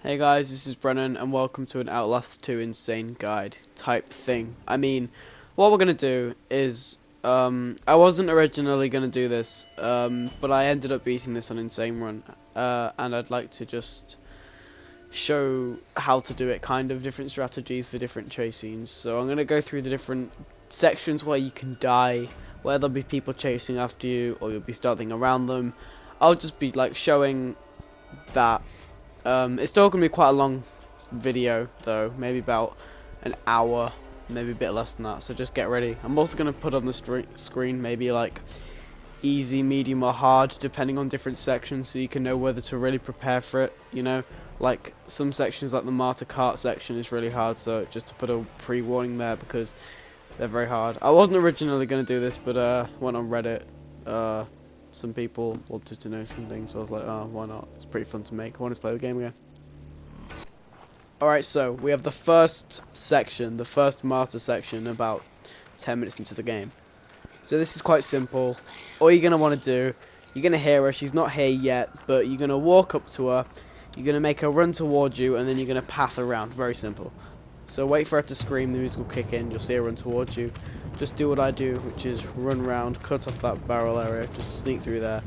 Hey guys, this is Brennan and welcome to an Outlast 2 Insane Guide type thing. I mean, what we're going to do is, I wasn't originally going to do this, but I ended up beating this on Insane Run, and I'd like to just show how to do it, kind of different strategies for different chase scenes. So I'm going to go through the different sections where you can die, where there'll be people chasing after you, or you'll be starting around them. I'll just be like showing that. It's still going to be quite a long video though, maybe about an hour, maybe a bit less than that, so just get ready. I'm also going to put on the screen maybe like easy, medium or hard depending on different sections, so you can know whether to really prepare for it, you know. Like some sections like the martyr cart section is really hard, so just to put a pre-warning there because they're very hard. I wasn't originally going to do this, but went on Reddit, some people wanted to know some things, so I was like, oh, why not? It's pretty fun to make. I wanted to play the game again. Alright, so we have the first section, the first martyr section, about 10 minutes into the game. So this is quite simple. All you're going to want to do, you're going to hear her, she's not here yet, but you're going to walk up to her, you're going to make her run towards you, and then you're going to path around. Very simple. So wait for her to scream, the music will kick in, you'll see her run towards you. Just do what I do, which is run around, cut off that barrel area, just sneak through there.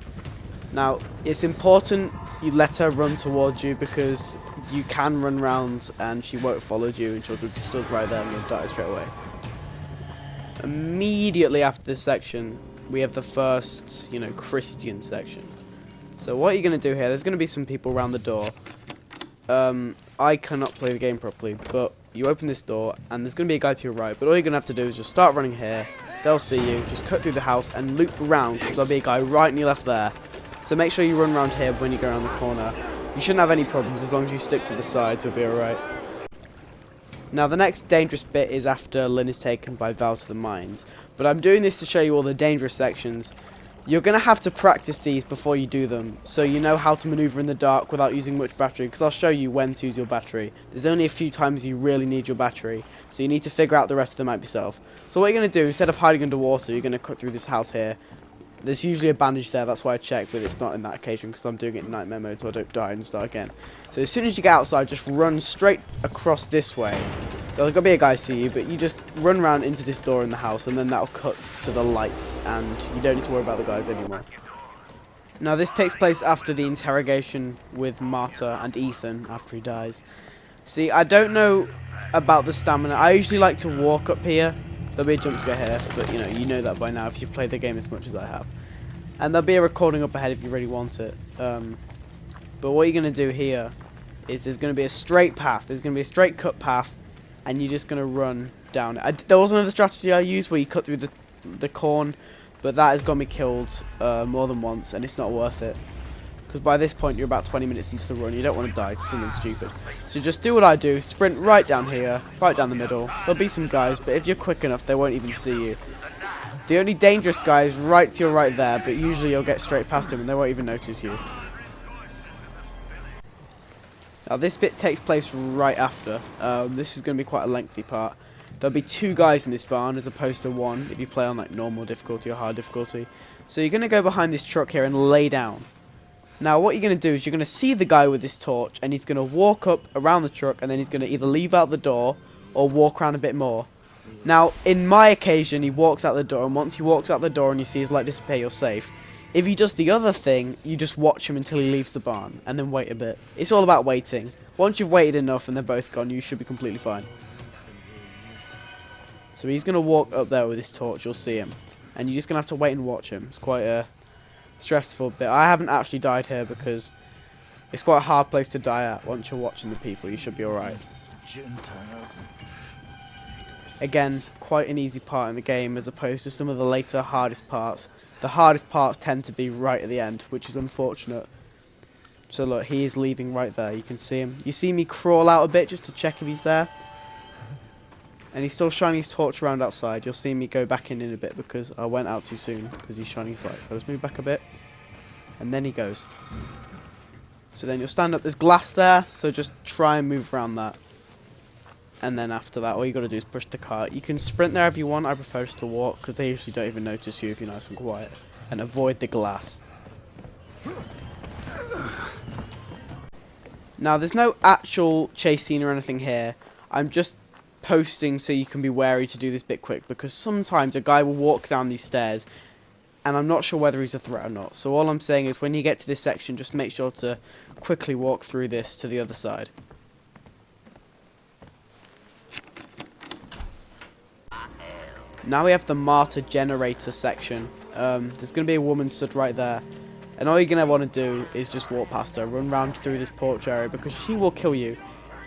Now, it's important you let her run towards you because you can run around and she won't follow you and she'll just be stood right there and you'll die straight away. Immediately after this section, we have the first, Christian section. So what you're going to do here, there's going to be some people around the door. I cannot play the game properly, but you open this door and there's going to be a guy to your right, but all you're going to have to do is just start running here, they'll see you, just cut through the house and loop around because there'll be a guy right on your left there. So make sure you run around here when you go around the corner. You shouldn't have any problems as long as you stick to the sides, you'll be alright. Now the next dangerous bit is after Lynn is taken by Val to the mines, but I'm doing this to show you all the dangerous sections. You're going to have to practice these before you do them, so you know how to maneuver in the dark without using much battery, because I'll show you when to use your battery. There's only a few times you really need your battery, so you need to figure out the rest of them out yourself. So what you're going to do, instead of hiding underwater, you're going to cut through this house here. There's usually a bandage there, that's why I checked, but it's not in that occasion, because I'm doing it in nightmare mode, so I don't die and start again. So as soon as you get outside, just run straight across this way. There's gonna be a guy see you, but you just run around into this door in the house, and then that'll cut to the lights, and you don't need to worry about the guys anymore. Now this takes place after the interrogation with Marta and Ethan after he dies. See, I don't know about the stamina. I usually like to walk up here. There'll be a jump scare here, but you know that by now if you've played the game as much as I have. And there'll be a recording up ahead if you really want it. But what you're gonna do here is there's gonna be a straight path. There's gonna be a straight cut path. And you're just going to run down. There was another strategy I used where you cut through the corn, but that has got me killed more than once, and it's not worth it. Because by this point you're about 20 minutes into the run, you don't want to die to something stupid. So just do what I do, sprint right down here, right down the middle. There'll be some guys, but if you're quick enough they won't even see you. The only dangerous guy is right to your right there, but usually you'll get straight past him and they won't even notice you. Now this bit takes place right after. This is going to be quite a lengthy part. There'll be two guys in this barn as opposed to one if you play on like normal difficulty or hard difficulty. So you're going to go behind this truck here and lay down. Now what you're going to do is you're going to see the guy with this torch and he's going to walk up around the truck and then he's going to either leave out the door or walk around a bit more. Now in my occasion he walks out the door, and once he walks out the door and you see his light disappear, you're safe. If he does the other thing, you just watch him until he leaves the barn, and then wait a bit. It's all about waiting. Once you've waited enough and they're both gone, you should be completely fine. So he's going to walk up there with his torch, you'll see him. And you're just going to have to wait and watch him. It's quite a stressful bit. I haven't actually died here because it's quite a hard place to die at. Once you're watching the people, you should be alright. Again, quite an easy part in the game as opposed to some of the later hardest parts. The hardest parts tend to be right at the end, which is unfortunate. So look, he is leaving right there, you can see him. You see me crawl out a bit just to check if he's there. And he's still shining his torch around outside. You'll see me go back in a bit because I went out too soon because he's shining his light. So I'll just move back a bit. And then he goes. So then you'll stand up, there's glass there, so just try and move around that. And then after that, all you got to do is push the cart. You can sprint there if you want. I prefer just to walk because they usually don't even notice you if you're nice and quiet. And avoid the glass. Now, there's no actual chase scene or anything here. I'm just posting so you can be wary to do this bit quick, because sometimes a guy will walk down these stairs and I'm not sure whether he's a threat or not. So all I'm saying is when you get to this section, just make sure to quickly walk through this to the other side. Now we have the martyr generator section. There's going to be a woman stood right there. And all you're going to want to do is just walk past her, run round through this porch area, because she will kill you.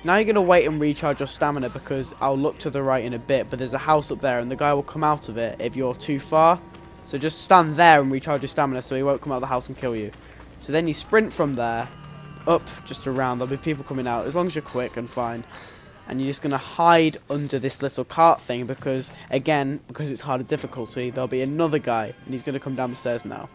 Now you're going to wait and recharge your stamina, because I'll look to the right in a bit, but there's a house up there and the guy will come out of it if you're too far. So just stand there and recharge your stamina so he won't come out of the house and kill you. So then you sprint from there, up, just around. There'll be people coming out, as long as you're quick and fine. And you're just going to hide under this little cart thing, because, again, because it's harder difficulty, there'll be another guy, and he's going to come down the stairs now.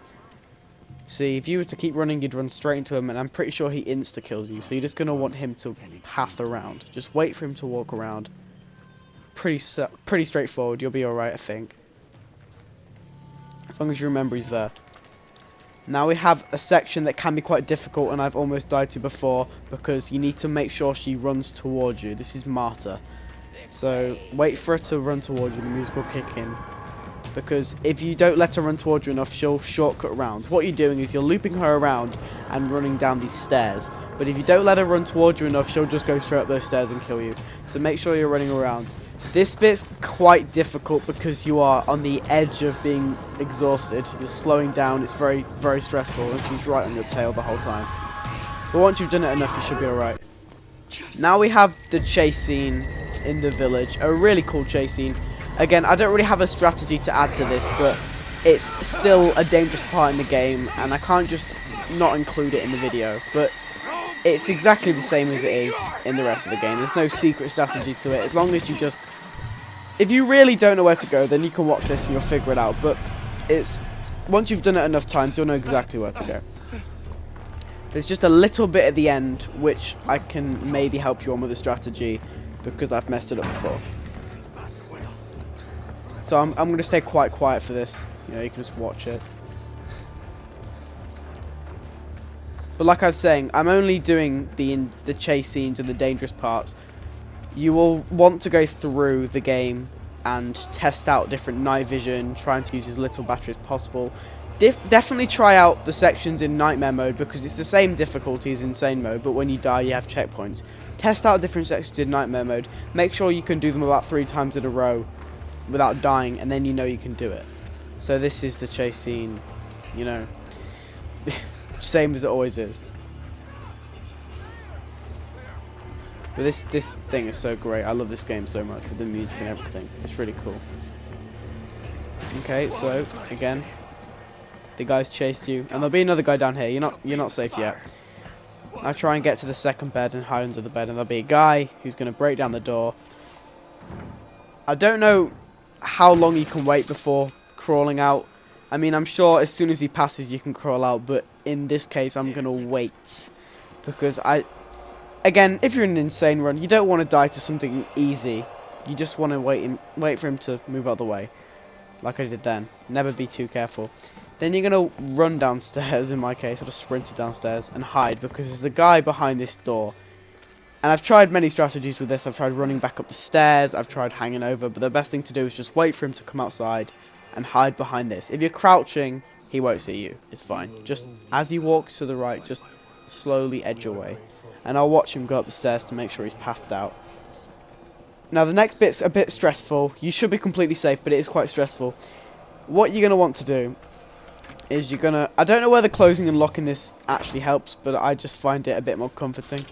See, if you were to keep running, you'd run straight into him, and I'm pretty sure he insta-kills you, so you're just going to want him to path around. Just wait for him to walk around. Pretty straightforward, you'll be alright, I think. As long as you remember he's there. Now we have a section that can be quite difficult, and I've almost died to before, because you need to make sure she runs towards you. This is Martyr. So wait for her to run towards you, the music will kick in. Because if you don't let her run towards you enough, she'll shortcut around. What you're doing is you're looping her around and running down these stairs. But if you don't let her run towards you enough, she'll just go straight up those stairs and kill you. So make sure you're running around. This bit's quite difficult because you are on the edge of being exhausted. You're slowing down, it's very, very stressful, and she's right on your tail the whole time. But once you've done it enough, you should be alright. Now we have the chase scene in the village, a really cool chase scene. Again, I don't really have a strategy to add to this, but it's still a dangerous part in the game, and I can't just not include it in the video. But it's exactly the same as it is in the rest of the game. There's no secret strategy to it, as long as you just... If you really don't know where to go, then you can watch this and you'll figure it out, but it's... Once you've done it enough times, you'll know exactly where to go. There's just a little bit at the end, which I can maybe help you on with a strategy, because I've messed it up before. So I'm going to stay quite quiet for this, you know, you can just watch it. But like I was saying, I'm only doing the chase scenes and the dangerous parts. You will want to go through the game and test out different night vision, trying to use as little battery as possible. Definitely try out the sections in nightmare mode, because it's the same difficulty as insane mode, but when you die you have checkpoints. Test out different sections in nightmare mode, make sure you can do them about 3 times in a row without dying, and then you know you can do it. So this is the chase scene, you know, same as it always is. But this thing is so great. I love this game so much with the music and everything. It's really cool. Okay, so again, the guys chased you, and there'll be another guy down here. You're not safe yet. I try and get to the second bed and hide under the bed, and there'll be a guy who's going to break down the door. I don't know how long you can wait before crawling out. I mean, I'm sure as soon as he passes you can crawl out, but in this case I'm gonna wait, because again, if you're in an insane run, you don't want to die to something easy. You just want to wait for him to move out of the way, like I did then. Never be too careful. Then you're gonna run downstairs. In my case, I just sprinted downstairs and hide, because there's a guy behind this door. And I've tried many strategies with this. I've tried running back up the stairs, I've tried hanging over, but the best thing to do is just wait for him to come outside and hide behind this. If you're crouching, he won't see you. It's fine. Just as he walks to the right, just slowly edge away. And I'll watch him go up the stairs to make sure he's pathed out. Now the next bit's a bit stressful. You should be completely safe, but it is quite stressful. What you're going to want to do is you're going to... I don't know whether closing and locking this actually helps, but I just find it a bit more comforting.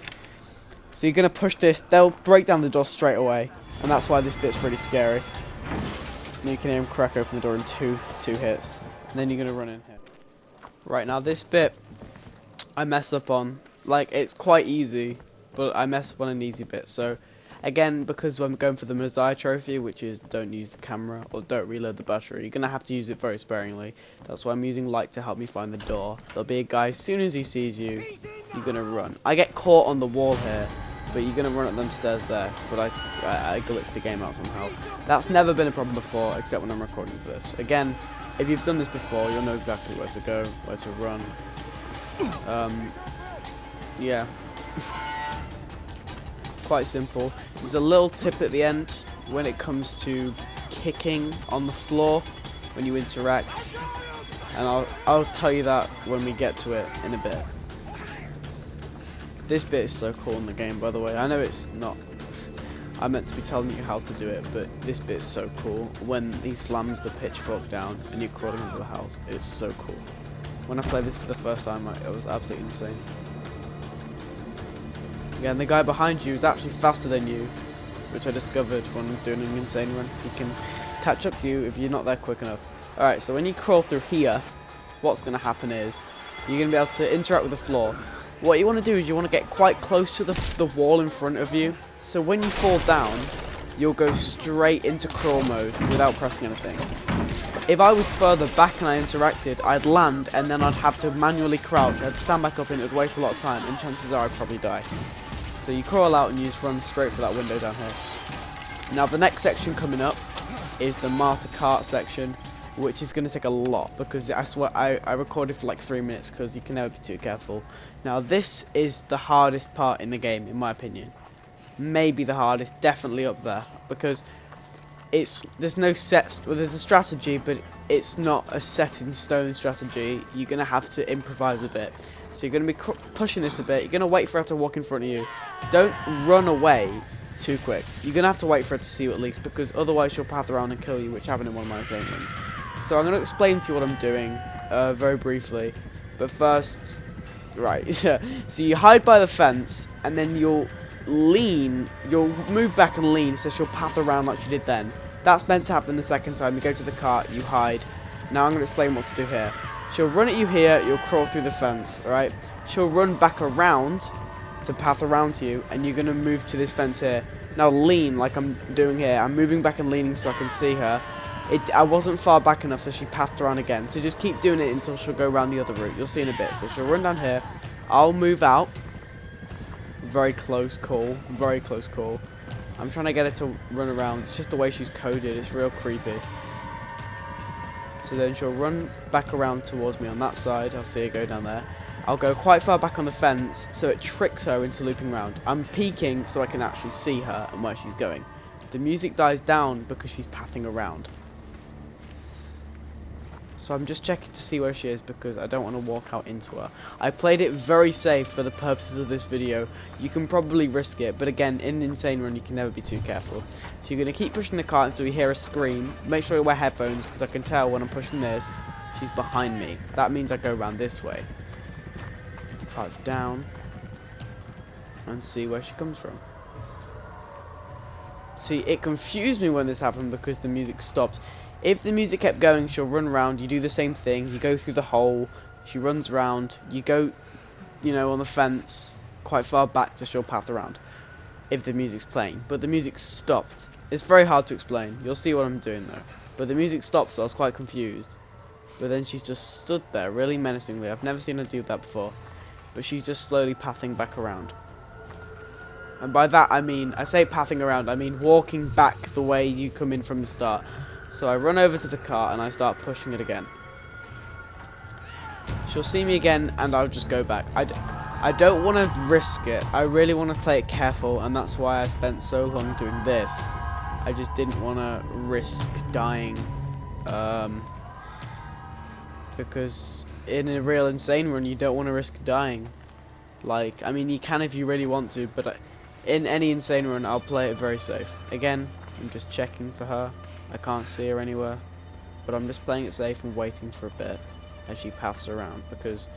So you're going to push this, they'll break down the door straight away, and that's why this bit's really scary. And you can hear him crack open the door in two hits, and then you're going to run in here. Right, now this bit, I mess up on. Like, it's quite easy, but I mess up on an easy bit. So, again, because I'm going for the Messiah trophy, which is don't use the camera, or don't reload the battery, you're going to have to use it very sparingly. That's why I'm using light to help me find the door. There'll be a guy, as soon as he sees you, you're going to run. I get caught on the wall here, but you're going to run up them stairs there. But I glitched the game out somehow. That's never been a problem before, except when I'm recording for this. Again, if you've done this before, you'll know exactly where to go, where to run. Yeah. quite simple. There's a little tip at the end when it comes to kicking on the floor when you interact, and I'll tell you that when we get to it in a bit. This bit is so cool in the game, by the way. I know it's not, I meant to be telling you how to do it, but this bit is so cool. When he slams the pitchfork down and you're crawling into the house, it's so cool. When I played this for the first time, it was absolutely insane. Again, the guy behind you is actually faster than you, which I discovered when doing an insane run. He can catch up to you if you're not there quick enough. Alright, so when you crawl through here, what's going to happen is you're going to be able to interact with the floor. What you want to do is you want to get quite close to the wall in front of you, so when you fall down, you'll go straight into crawl mode without pressing anything. If I was further back and I interacted, I'd land and then I'd have to manually crouch. I'd stand back up and it would waste a lot of time, and chances are I'd probably die. So you crawl out and you just run straight for that window down here. Now the next section coming up is the Martyr Cart section, which is going to take a lot, because I swear I recorded for like 3 minutes because you can never be too careful. Now this is the hardest part in the game, in my opinion. Maybe the hardest, definitely up there, because there's no there's a strategy, but it's not a set in stone strategy. You're going to have to improvise a bit. So you're going to be pushing this a bit. You're going to wait for her to walk in front of you. Don't run away too quick. You're going to have to wait for her to see you at least, because otherwise she'll path around and kill you, which happened in one of my insane runs. So I'm going to explain to you what I'm doing very briefly. But first, right, so you hide by the fence, and then you'll move back and lean, so she'll path around like she did then. That's meant to happen the second time. You go to the cart, you hide. Now I'm going to explain what to do here. She'll run at you here, you'll crawl through the fence, alright? She'll run back around to path around to you, and you're going to move to this fence here. Now lean like I'm doing here. I'm moving back and leaning so I can see her. I wasn't far back enough, so she pathed around again. So just keep doing it until she'll go around the other route. You'll see in a bit. So she'll run down here. I'll move out. Very close call. Very close call. I'm trying to get her to run around. It's just the way she's coded. It's real creepy. So then she'll run back around towards me on that side. I'll see her go down there. I'll go quite far back on the fence, so it tricks her into looping around. I'm peeking so I can actually see her and where she's going. The music dies down because she's pathing around. So I'm just checking to see where she is because I don't want to walk out into her. I played it very safe for the purposes of this video. You can probably risk it, but again, in an insane run you can never be too careful. So you're going to keep pushing the cart until you hear a scream. Make sure you wear headphones because I can tell when I'm pushing this, she's behind me. That means I go around this way. Drive down and see where she comes from. See, it confused me when this happened because the music stopped. If the music kept going, she'll run around. You do the same thing. You go through the hole. She runs around. You go, on the fence quite far back so she'll path around if the music's playing. But the music stopped. It's very hard to explain. You'll see what I'm doing though. But the music stopped, so I was quite confused. But then she's just stood there really menacingly. I've never seen her do that before. But she's just slowly pathing back around. And by that I mean, I say pathing around, I mean walking back the way you come in from the start. So I run over to the cart and I start pushing it again. She'll see me again and I'll just go back. I don't want to risk it. I really want to play it careful, and that's why I spent so long doing this. I just didn't want to risk dying. Because in a real insane run you don't want to risk dying. Like, I mean you can if you really want to, but in any insane run I'll play it very safe. Again, I'm just checking for her. I can't see her anywhere, but I'm just playing it safe and waiting for a bit as she paths around because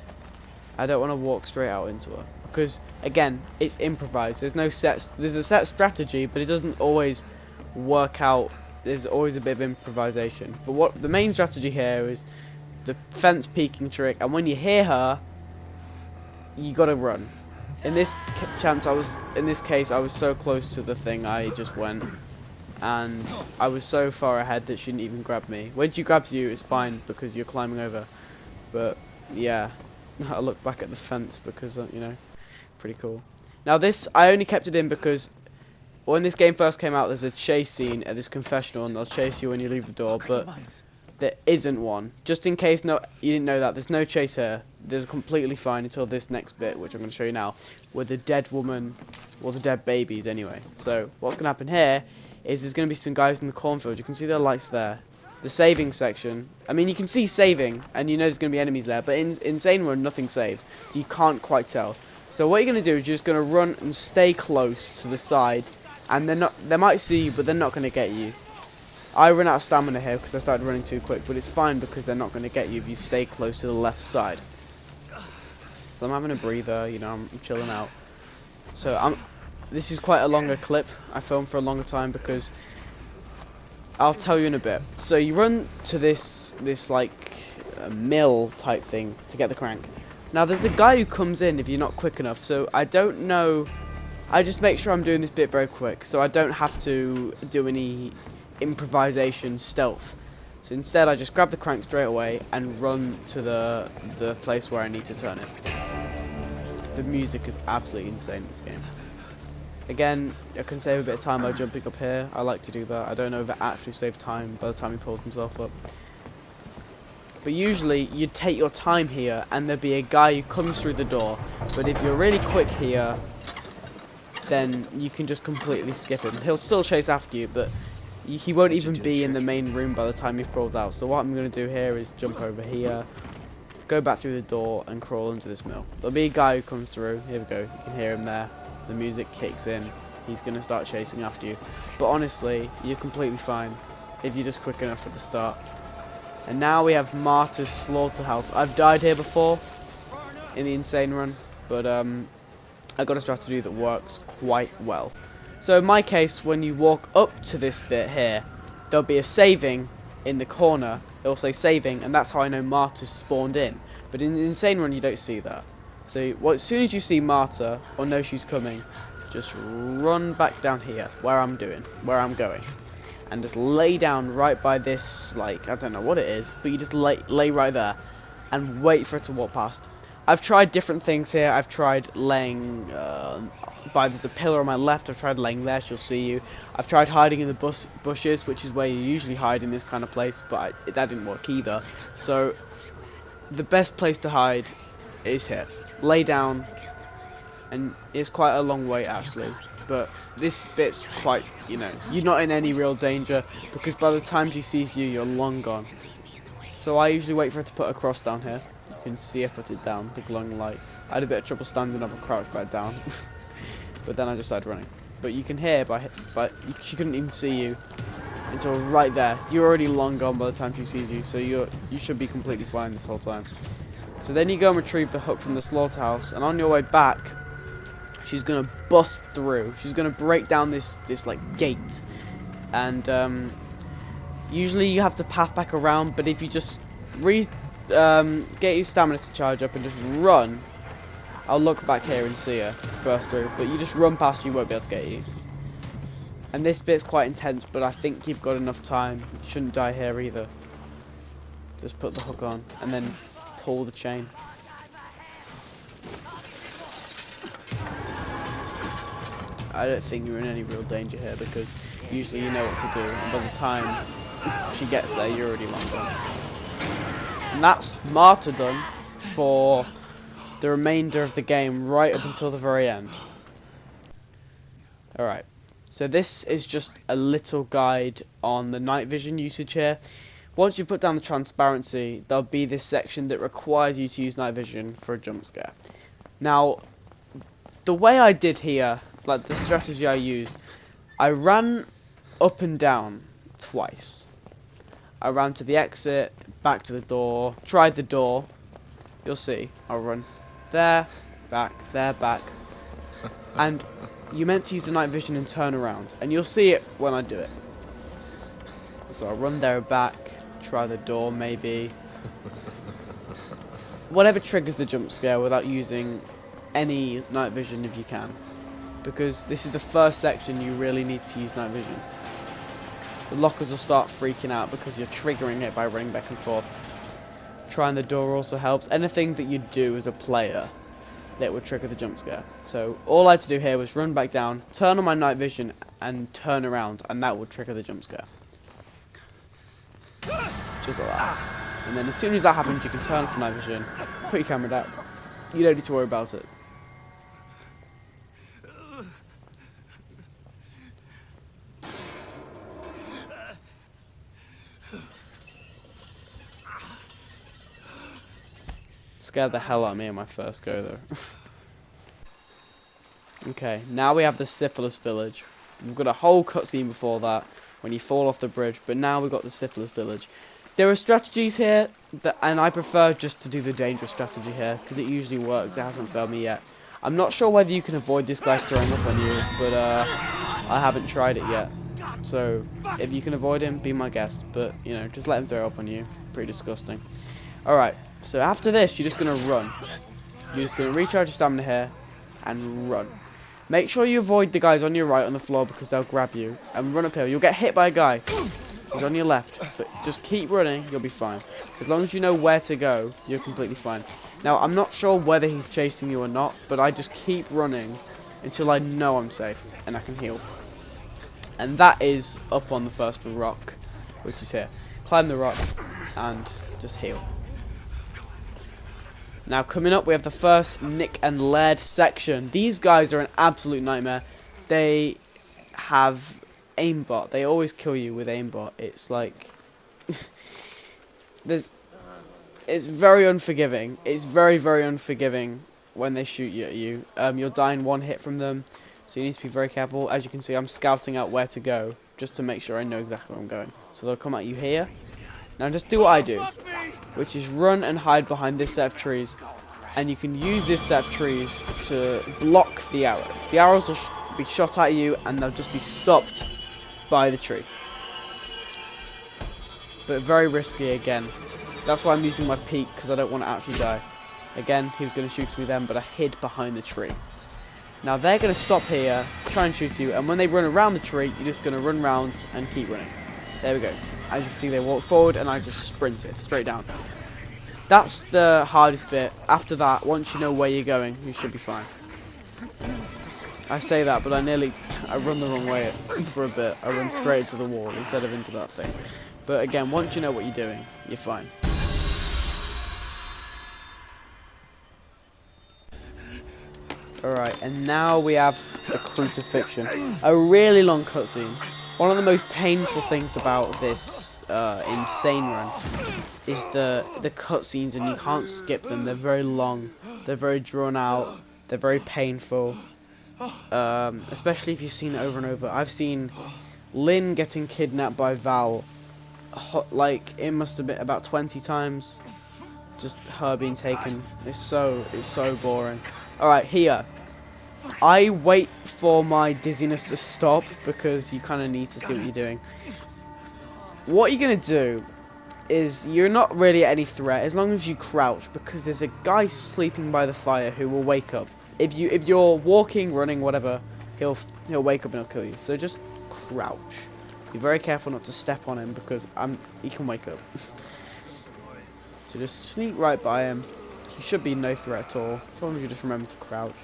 I don't want to walk straight out into her. Because again, it's improvised. There's a set strategy, but it doesn't always work out. There's always a bit of improvisation. But what the main strategy here is the fence peeking trick, and when you hear her, you gotta run. In this case, I was so close to the thing, I just went. And I was so far ahead that she didn't even grab me. When she grabs you, it's fine because you're climbing over. But yeah, I look back at the fence because pretty cool. Now this, I only kept it in because when this game first came out, there's a chase scene at this confessional, and they'll chase you when you leave the door. But there isn't one. Just in case you didn't know that, there's no chase here. There's completely fine until this next bit, which I'm going to show you now, where the dead woman Or the dead babies, anyway. So, what's going to happen here is there's going to be some guys in the cornfield. You can see their lights there. The saving section. I mean, you can see saving, and you know there's going to be enemies there. But in Insane Run, nothing saves. So you can't quite tell. So what you're going to do is you're just going to run and stay close to the side. And they might see you, but they're not going to get you. I run out of stamina here because I started running too quick. But it's fine because they're not going to get you if you stay close to the left side. So I'm having a breather, you know, I'm chilling out. So this is quite a longer clip. I filmed for a longer time because I'll tell you in a bit. So you run to this like mill type thing to get the crank. Now there's a guy who comes in if you're not quick enough. So I don't know. I just make sure I'm doing this bit very quick, so I don't have to do any improvisation stealth. So instead, I just grab the crank straight away and run to the place where I need to turn it. The music is absolutely insane in this game. Again, I can save a bit of time by jumping up here. I like to do that. I don't know if it actually saves time by the time he pulls himself up. But usually, you take your time here, and there'll be a guy who comes through the door. But if you're really quick here, then you can just completely skip him. He'll still chase after you, but he won't even be in the main room by the time you've crawled out. So what I'm going to do here is jump over here, go back through the door, and crawl into this mill. There'll be a guy who comes through. Here we go. You can hear him there. The music kicks in. He's going to start chasing after you. But honestly, you're completely fine if you're just quick enough at the start. And now we have Martyr's Slaughterhouse. I've died here before in the Insane Run, but I got a strategy that works quite well. So in my case, when you walk up to this bit here, there'll be a saving in the corner. It'll say saving, and that's how I know Martyr's spawned in. But in the Insane Run, you don't see that. So as soon as you see Martyr or know she's coming, just run back down here, where I'm going, and just lay down right by this, like, I don't know what it is, but you just lay right there and wait for it to walk past. I've tried different things here. I've tried laying there's a pillar on my left. I've tried laying there, she'll see you. I've tried hiding in the bushes, which is where you usually hide in this kind of place, but that didn't work either. So the best place to hide is here. Lay down, and it's quite a long way actually, but this bit's quite, you know, you're not in any real danger because by the time she sees you, you're long gone. So I usually wait for her to put a cross down here. You can see her put it down, the glowing light. I had a bit of trouble standing up and crouched back down, but then I just started running. But you can hear she couldn't even see you until right there. You're already long gone by the time she sees you, so you should be completely fine this whole time. So then you go and retrieve the hook from the slaughterhouse, and on your way back, she's gonna bust through. She's gonna break down this like gate, and usually you have to path back around. But if you just get your stamina to charge up and just run, I'll look back here and see her burst through. But you just run past, you won't be able to get you. And this bit's quite intense, but I think you've got enough time. You shouldn't die here either. Just put the hook on and then pull the chain. I don't think you're in any real danger here because usually you know what to do, and by the time she gets there, you're already long gone. And that's martyrdom for the remainder of the game, right up until the very end. Alright, so this is just a little guide on the night vision usage here. Once you put down the transparency, there'll be this section that requires you to use night vision for a jump scare. Now, the way I did here, like the strategy I used, I ran up and down twice. I ran to the exit, back to the door, tried the door. You'll see, I'll run there, back, and you meant to use the night vision and turn around, and you'll see it when I do it. So I'll run there and back, try the door maybe. Whatever triggers the jump scare without using any night vision if you can. Because this is the first section you really need to use night vision. The lockers will start freaking out because you're triggering it by running back and forth. Trying the door also helps. Anything that you do as a player that would trigger the jump scare. So all I had to do here was run back down, turn on my night vision and turn around, and that would trigger the jump scare. Just like that. And then as soon as that happens, you can turn off the night vision, put your camera down. You don't need to worry about it. Scared the hell out of me in my first go though. Okay, now we have the Syphilis Village. We've got a whole cutscene before that, when you fall off the bridge, but now we've got the Syphilis Village. There are strategies here, and I prefer just to do the dangerous strategy here, because it usually works. It hasn't failed me yet. I'm not sure whether you can avoid this guy throwing up on you, but I haven't tried it yet. So, if you can avoid him, be my guest, but, you know, just let him throw up on you. Pretty disgusting. Alright, so after this, you're just going to run. You're just going to recharge your stamina here, and run. Make sure you avoid the guys on your right on the floor because they'll grab you. And run uphill. You'll get hit by a guy. He's on your left. But just keep running. You'll be fine. As long as you know where to go, you're completely fine. Now, I'm not sure whether he's chasing you or not. But I just keep running until I know I'm safe. And I can heal. And that is up on the first rock. Which is here. Climb the rock. And just heal. Now coming up we have the first Nick and Laird section. These guys are an absolute nightmare. They have aimbot. They always kill you with aimbot. It's like it's very unforgiving. It's very, very unforgiving when they shoot you at you. You'll die in one hit from them, so you need to be very careful. As you can see, I'm scouting out where to go just to make sure I know exactly where I'm going. So they'll come at you here. Now just do what I do, which is run and hide behind this set of trees, and you can use this set of trees to block the arrows. The arrows will be shot at you and they'll just be stopped by the tree. But very risky again. That's why I'm using my peek, because I don't want to actually die. Again, he was going to shoot me then, but I hid behind the tree. Now they're going to stop here, try and shoot you, and when they run around the tree, you're just going to run around and keep running. There we go. As you can see, they walk forward and I just sprinted straight down. That's the hardest bit. After that, once you know where you're going, you should be fine. I say that, but I run the wrong way for a bit. I run straight into the wall instead of into that thing. But again, once you know what you're doing, you're fine. Alright, and now we have the crucifixion. A really long cutscene. One of the most painful things about this insane run is the cutscenes, and you can't skip them. They're very long, they're very drawn out, they're very painful. Especially if you've seen it over and over. I've seen Lynn getting kidnapped by Val, like it must have been about 20 times. Just her being taken. It's so boring. All right, here. I wait for my dizziness to stop because you kind of need to see what you're doing. What you're going to do is you're not really at any threat as long as you crouch, because there's a guy sleeping by the fire who will wake up. If you're walking, running, whatever, he'll wake up and he'll kill you. So just crouch. Be very careful not to step on him because he can wake up. So just sneak right by him. He should be no threat at all, as long as you just remember to crouch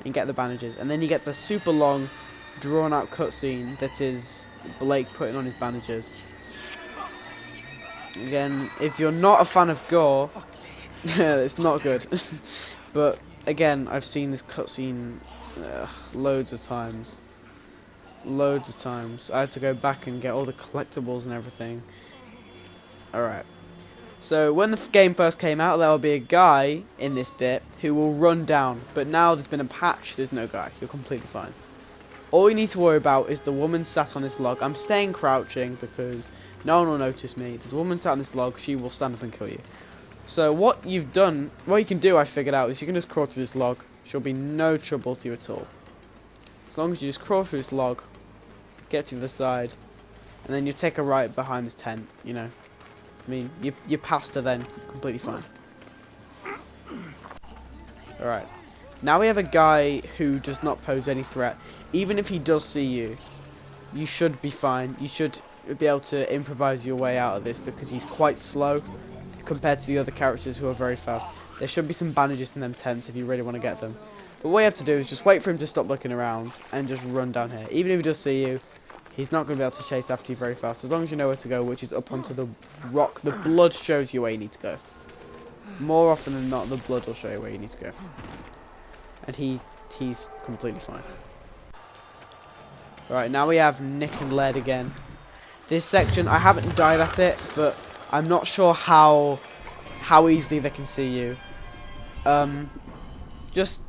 and get the bandages. And then you get the super long, drawn out cutscene that is Blake putting on his bandages. Again, if you're not a fan of gore, it's not good. But again, I've seen this cutscene loads of times. Loads of times. I had to go back and get all the collectibles and everything. Alright. So when the game first came out, there will be a guy in this bit who will run down. But now there's been a patch, there's no guy. You're completely fine. All you need to worry about is the woman sat on this log. I'm staying crouching because no one will notice me. There's a woman sat on this log, she will stand up and kill you. So what you can do, I figured out, is you can just crawl through this log. She'll be no trouble to you at all. As long as you just crawl through this log, get to the side, and then you take a right behind this tent, you know. I mean, you're past her then, completely fine. Alright. Now we have a guy who does not pose any threat. Even if he does see you, you should be fine. You should be able to improvise your way out of this because he's quite slow compared to the other characters who are very fast. There should be some bandages in them tents if you really want to get them. But what you have to do is just wait for him to stop looking around and just run down here. Even if he does see you, he's not going to be able to chase after you very fast, as long as you know where to go, which is up onto the rock. The blood shows you where you need to go. More often than not, the blood will show you where you need to go. And he's completely fine. Right, now we have Nick and Laird again. This section, I haven't died at it, but I'm not sure how easily they can see you. Just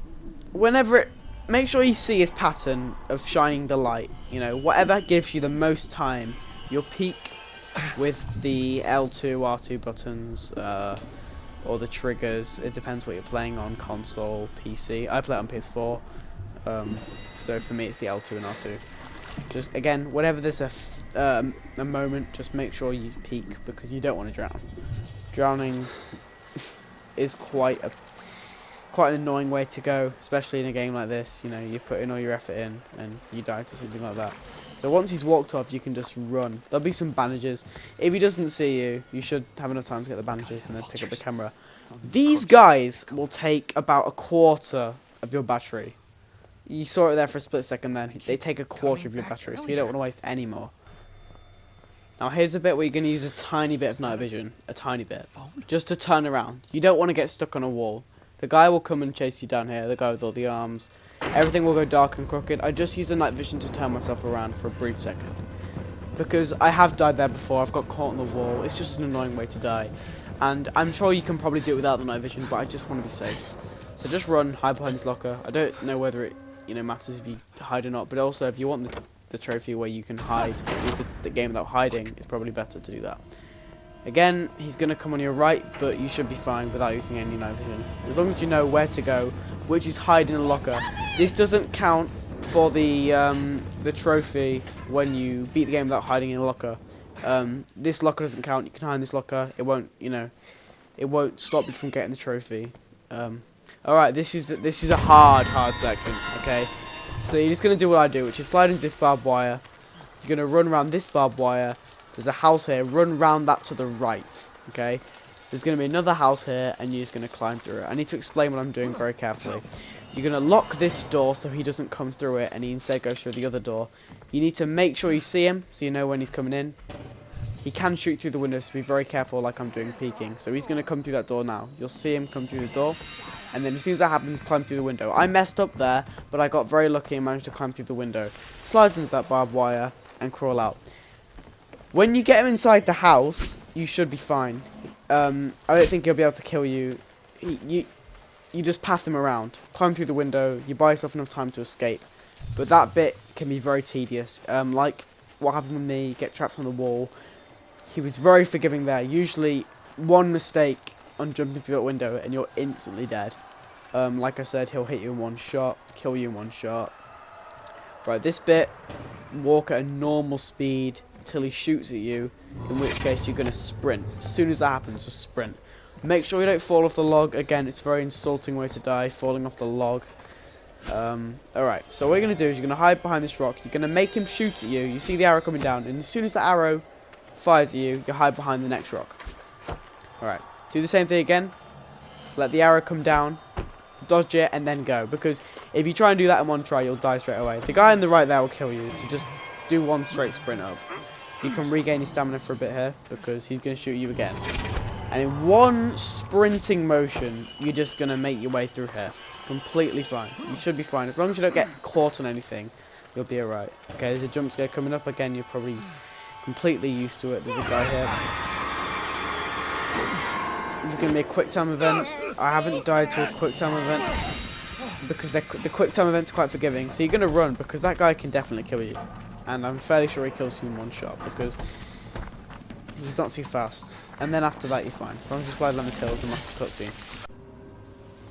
whenever make sure you see his pattern of shining the light. You know, whatever gives you the most time, you'll peek with the L2, R2 buttons, or the triggers. It depends what you're playing on, console, PC. I play it on PS4, so for me it's the L2 and R2. Just again, whenever there's a moment, just make sure you peek because you don't want to drown. Drowning is quite an annoying way to go, especially in a game like this. You know, you put in all your effort in and you die to something like that. So once he's walked off, you can just run. There'll be some bandages. If he doesn't see you, you should have enough time to get the bandages and then pick up the camera. These guys will take about a quarter of your battery. You saw it there for a split second then. They take a quarter of your battery, so you don't want to waste any more. Now here's a bit where you're going to use a tiny bit of night vision. A tiny bit. Just to turn around. You don't want to get stuck on a wall. The guy will come and chase you down here, the guy with all the arms. Everything will go dark and crooked. I just use the night vision to turn myself around for a brief second. Because I have died there before, I've got caught on the wall. It's just an annoying way to die. And I'm sure you can probably do it without the night vision, but I just want to be safe. So just run, hide behind this locker. I don't know whether it matters if you hide or not, but also if you want the trophy where you can hide, do the game without hiding, it's probably better to do that. Again, he's going to come on your right, but you should be fine without using any night vision. As long as you know where to go, which is hide in a locker. This doesn't count for the trophy when you beat the game without hiding in a locker. This locker doesn't count. You can hide in this locker. It won't, it won't stop you from getting the trophy. Alright, this is a hard section, okay? So you're just going to do what I do, which is slide into this barbed wire. You're going to run around this barbed wire. There's a house here, run round that to the right, okay? There's going to be another house here, and you're just going to climb through it. I need to explain what I'm doing very carefully. You're going to lock this door so he doesn't come through it, and he instead goes through the other door. You need to make sure you see him, so you know when he's coming in. He can shoot through the window, so be very careful like I'm doing peeking. So he's going to come through that door now. You'll see him come through the door, and then as soon as that happens, climb through the window. I messed up there, but I got very lucky and managed to climb through the window. Slide into that barbed wire, and crawl out. When you get him inside the house, you should be fine. I don't think he'll be able to kill you. You just pass him around, climb through the window, you buy yourself enough time to escape. But that bit can be very tedious. Like what happened with me, get trapped on the wall. He was very forgiving there. Usually one mistake on jumping through that window and you're instantly dead. Like I said, he'll hit you in one shot, kill you in one shot. Right, this bit, walk at a normal speed until he shoots at you, in which case you're going to sprint. As soon as that happens, just sprint. Make sure you don't fall off the log. Again, it's a very insulting way to die, falling off the log. Alright, so what you're going to do is you're going to hide behind this rock. You're going to make him shoot at you. You see the arrow coming down, and as soon as the arrow fires at you, you hide behind the next rock. Alright, do the same thing again. Let the arrow come down, dodge it, and then go. Because if you try and do that in one try, you'll die straight away. The guy on the right there will kill you, so just do one straight sprint up. You can regain your stamina for a bit here, because he's going to shoot you again. And in one sprinting motion, you're just going to make your way through here. Completely fine. You should be fine. As long as you don't get caught on anything, you'll be alright. Okay, there's a jump scare coming up. Again, you're probably completely used to it. There's a guy here. There's going to be a quick time event. I haven't died to a quick time event, because the quick time event's quite forgiving. So you're going to run, because that guy can definitely kill you. And I'm fairly sure he kills you in one shot, because he's not too fast. And then after that you're fine. As long as you slide down this hill, it's a massive cutscene.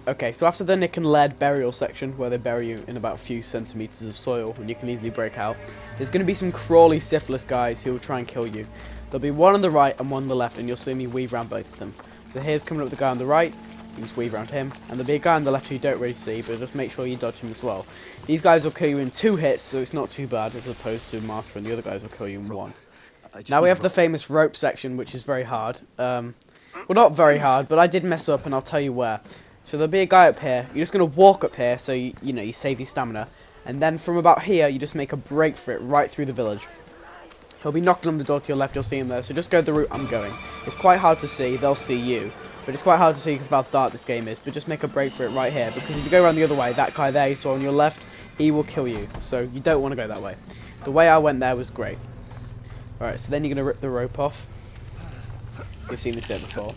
Okay, so after the Nick and Lead burial section, where they bury you in about a few centimeters of soil and you can easily break out, there's going to be some crawly syphilis guys who will try and kill you. There'll be one on the right and one on the left, and you'll see me weave around both of them. So here's coming up the guy on the right, you just weave around him, and there'll be a guy on the left who you don't really see, but just make sure you dodge him as well. These guys will kill you in 2 hits, so it's not too bad, as opposed to Martyr, and the other guys will kill you in 1. Now we have the famous rope section, which is very hard. Well, not very hard, but I did mess up, and I'll tell you where. So there'll be a guy up here. You're just going to walk up here, so you save your stamina. And then from about here, you just make a break for it right through the village. He'll be knocking on the door to your left, you'll see him there. So just go the route I'm going. It's quite hard to see, they'll see you. But it's quite hard to see because of how dark this game is. But just make a break for it right here, because if you go around the other way, that guy there you saw on your left, he will kill you. So you don't want to go that way. The way I went there was great. Alright, so then you're going to rip the rope off. You've seen this bit before.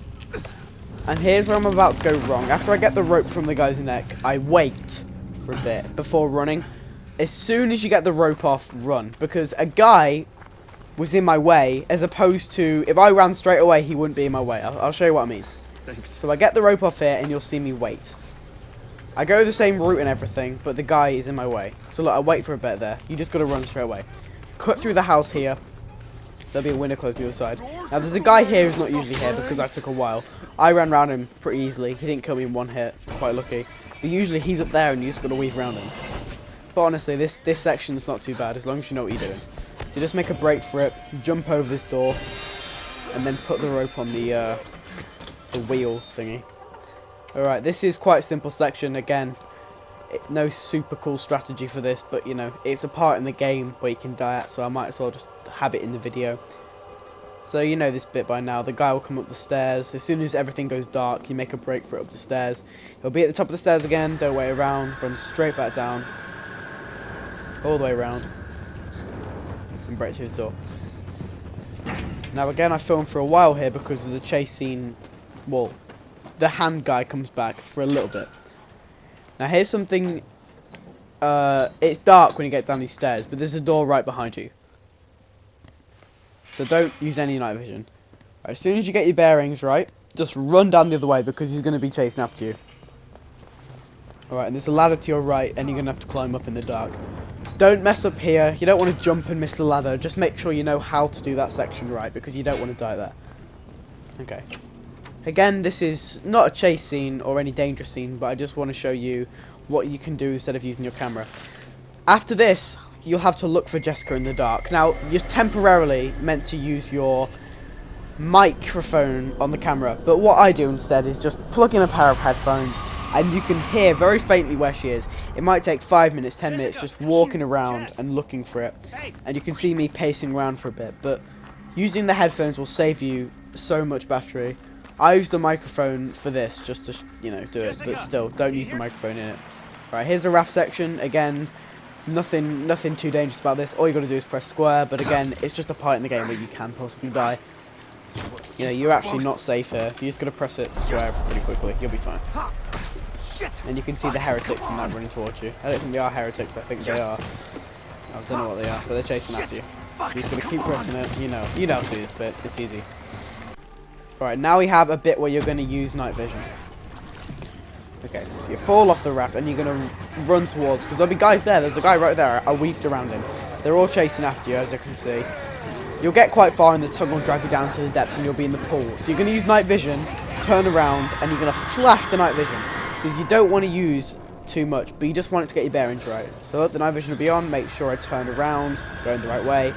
And here's where I'm about to go wrong. After I get the rope from the guy's neck, I wait for a bit before running. As soon as you get the rope off, run. Because a guy was in my way, as opposed to, if I ran straight away, he wouldn't be in my way. I'll show you what I mean. Thanks. So I get the rope off here, and you'll see me wait. I go the same route and everything, but the guy is in my way. So look, I wait for a bit there. You just gotta run straight away. Cut through the house here. There'll be a window closed to the other side. Now there's a guy here who's not usually here because I took a while. I ran around him pretty easily. He didn't kill me in one hit. Quite lucky. But usually he's up there and you just gotta weave around him. But honestly, this section's not too bad as long as you know what you're doing. So just make a break for it, jump over this door, and then put the rope on the wheel thingy. Alright, this is quite a simple section. Again, no super cool strategy for this, but you know, it's a part in the game where you can die at, so I might as well just have it in the video. So you know this bit by now. The guy will come up the stairs. As soon as everything goes dark, you make a break for it up the stairs. He'll be at the top of the stairs again, don't wait around, run straight back down, all the way around, and break through the door. Now again, I filmed for a while here because there's a chase scene. Well, the hand guy comes back for a little bit. Now here's something, it's dark when you get down these stairs, but there's a door right behind you. So don't use any night vision. As soon as you get your bearings right, just run down the other way because he's going to be chasing after you. Alright, and there's a ladder to your right and you're going to have to climb up in the dark. Don't mess up here, you don't want to jump and miss the ladder, just make sure you know how to do that section right because you don't want to die there. Okay. Again, this is not a chase scene or any dangerous scene, but I just want to show you what you can do instead of using your camera. After this, you'll have to look for Jessica in the dark. Now, you're temporarily meant to use your microphone on the camera, but what I do instead is just plug in a pair of headphones, and you can hear very faintly where she is. It might take 5 minutes, 10 minutes, just walking around and looking for it, and you can see me pacing around for a bit, but using the headphones will save you so much battery. I use the microphone for this just to, you know, do it, but still, don't use the microphone in it. Right, here's the raft section. Again, nothing too dangerous about this. All you got to do is press square, but again, it's just a part in the game where you can possibly die. You know, you're actually not safe here. You just got to press it square pretty quickly. You'll be fine. And you can see the heretics in that running towards you. I don't think they are heretics. I think they are. I don't know what they are, but they're chasing after you. You're just going to keep pressing it. You know how to do this bit. It's easy. Right, now we have a bit where you're going to use night vision. Okay, so you fall off the raft and you're going to run towards, because there'll be guys there. There's a guy right there. I weaved around him. They're all chasing after you, as you can see. You'll get quite far and the tug will drag you down to the depths and you'll be in the pool. So you're going to use night vision, turn around, and you're going to flash the night vision. Because you don't want to use too much, but you just want it to get your bearings right. So look, the night vision will be on. Make sure I turn around, going the right way.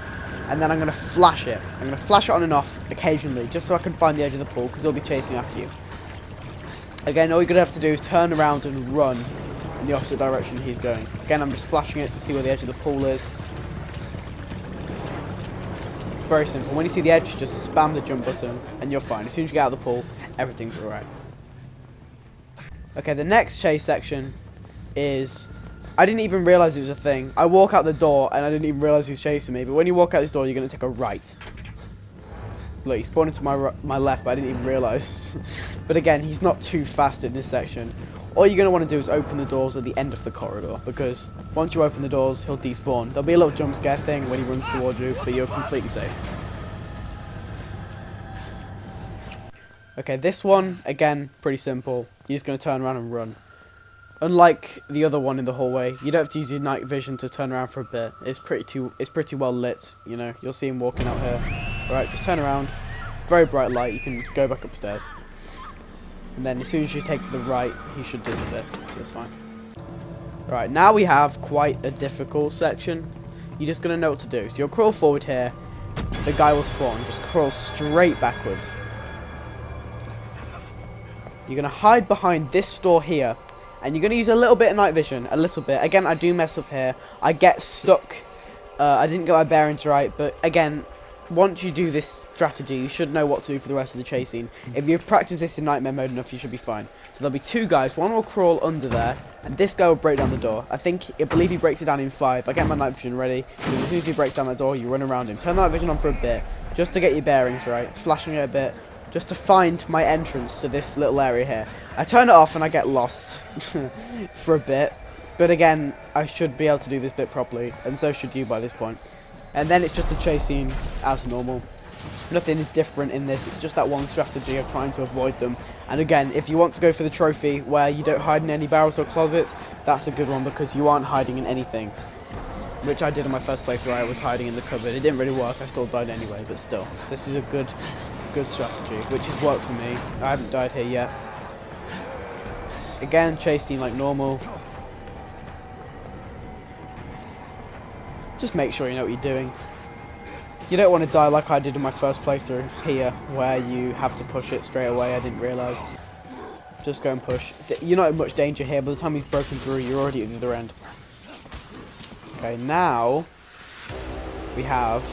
And then I'm going to flash it. I'm going to flash it on and off occasionally, just so I can find the edge of the pool, because they'll be chasing after you. Again, all you're going to have to do is turn around and run in the opposite direction he's going. Again, I'm just flashing it to see where the edge of the pool is. Very simple. When you see the edge, just spam the jump button, and you're fine. As soon as you get out of the pool, everything's alright. Okay, the next chase section is... I didn't even realise it was a thing. I walk out the door and I didn't even realise he was chasing me. But when you walk out this door, you're going to take a right. Look, he spawned into my left, but I didn't even realise. But again, he's not too fast in this section. All you're going to want to do is open the doors at the end of the corridor. Because once you open the doors, he'll despawn. There'll be a little jump scare thing when he runs towards you, but you're completely safe. Okay, this one, again, pretty simple. You're just going to turn around and run. Unlike the other one in the hallway, you don't have to use your night vision to turn around for a bit. It's pretty well lit, you know. You'll see him walking out here. Right, just turn around. Very bright light. You can go back upstairs. And then as soon as you take the right, he should disappear. So that's fine. Right, now we have quite a difficult section. You're just gonna know what to do. So you'll crawl forward here. The guy will spawn. Just crawl straight backwards. You're gonna hide behind this door here. And you're going to use a little bit of night vision, a little bit. Again, I do mess up here. I get stuck. I didn't get my bearings right, but again, once you do this strategy, you should know what to do for the rest of the chase scene. If you've practiced this in nightmare mode enough, you should be fine. So there'll be two guys. One will crawl under there, and this guy will break down the door. I believe he breaks it down in 5. I get my night vision ready. As soon as he breaks down that door, you run around him. Turn the night vision on for a bit, just to get your bearings right. Flashing it a bit. just to find my entrance to this little area here. I turn it off and I get lost for a bit, but again, I should be able to do this bit properly, and so should you by this point. And then it's just a chase scene as normal. Nothing is different in this, it's just that one strategy of trying to avoid them. And again, if you want to go for the trophy where you don't hide in any barrels or closets, that's a good one because you aren't hiding in anything. Which I did in my first playthrough, I was hiding in the cupboard. It didn't really work, I still died anyway, but still. This is a good strategy, which has worked for me. I haven't died here yet. Again, chase scene like normal. Just make sure you know what you're doing. You don't want to die like I did in my first playthrough here, where you have to push it straight away. I didn't realise. Just go and push. You're not in much danger here. By the time he's broken through, you're already at the other end. Okay, now we have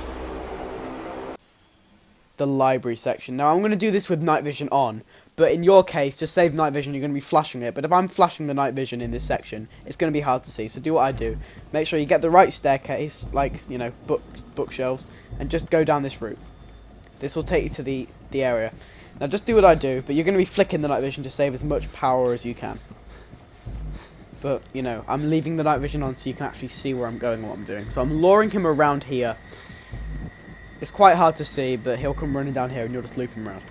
the library section. Now I'm going to do this with night vision on, but in your case, to save night vision, you're going to be flashing it. But if I'm flashing the night vision in this section, it's going to be hard to see. So do what I do. Make sure you get the right staircase, like, you know, bookshelves, and just go down this route. This will take you to the area. Now just do what I do, but you're going to be flicking the night vision to save as much power as you can. But, you know, I'm leaving the night vision on so you can actually see where I'm going and what I'm doing. So I'm luring him around here. It's quite hard to see, but he'll come running down here and you'll just loop him around.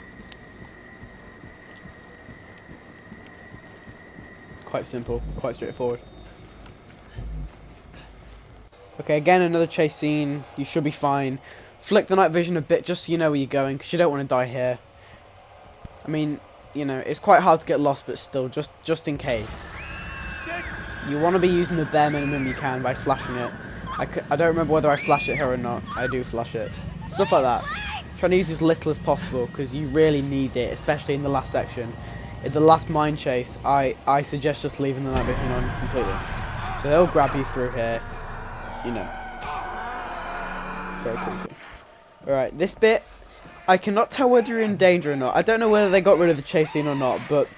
It's quite simple, quite straightforward. Okay, again, another chase scene. You should be fine. Flick the night vision a bit just so you know where you're going, because you don't want to die here. I mean, you know, it's quite hard to get lost, but still, just in case. You want to be using the bare minimum you can by flashing it. I don't remember whether I flash it here or not. I do flash it. Stuff like that. Trying to use as little as possible because you really need it, especially in the last section. In the last mine chase, I suggest just leaving the night vision on completely. So they'll grab you through here. You know. Very creepy. Alright, this bit, I cannot tell whether you're in danger or not. I don't know whether they got rid of the chase scene or not, but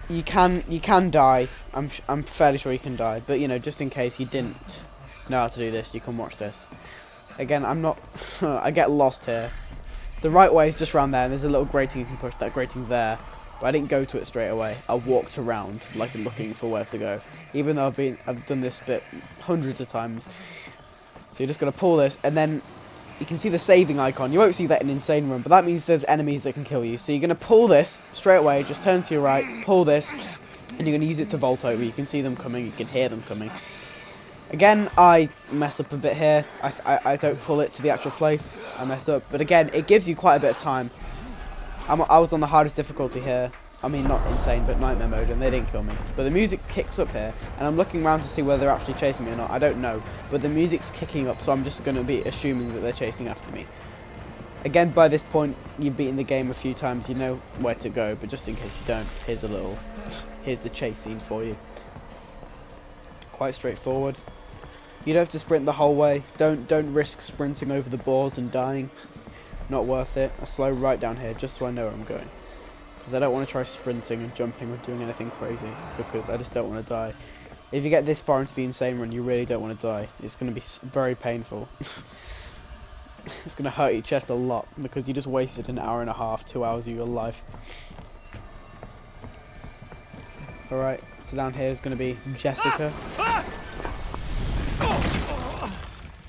you can die. I'm fairly sure you can die, but you know, just in case you didn't know how to do this, you can watch this. Again, I'm not I get lost here. The right way is just around there, and there's a little grating you can push, that grating there. But I didn't go to it straight away. I walked around like looking for where to go. Even though I've done this bit hundreds of times. So you're just gonna pull this, and then you can see the saving icon. You won't see that in Insane Run, but that means there's enemies that can kill you. So you're going to pull this straight away, just turn to your right, pull this, and you're going to use it to vault over. You can see them coming, you can hear them coming. Again, I mess up a bit here. I don't pull it to the actual place. I mess up. But again, it gives you quite a bit of time. I was on the hardest difficulty here. I mean, not insane, but nightmare mode, and they didn't kill me. But the music kicks up here, and I'm looking around to see whether they're actually chasing me or not. I don't know, but the music's kicking up, so I'm just going to be assuming that they're chasing after me. Again, by this point, you've beaten the game a few times, you know where to go, but just in case you don't, here's the chase scene for you. Quite straightforward. You don't have to sprint the whole way. Don't risk sprinting over the boards and dying. Not worth it. I slow right down here, just so I know where I'm going. Because I don't want to try sprinting and jumping or doing anything crazy, because I just don't want to die. If you get this far into the Insane Run, you really don't want to die. It's going to be very painful. It's going to hurt your chest a lot, because you just wasted an hour and a half, 2 hours of your life. Alright, so down here is going to be Jessica.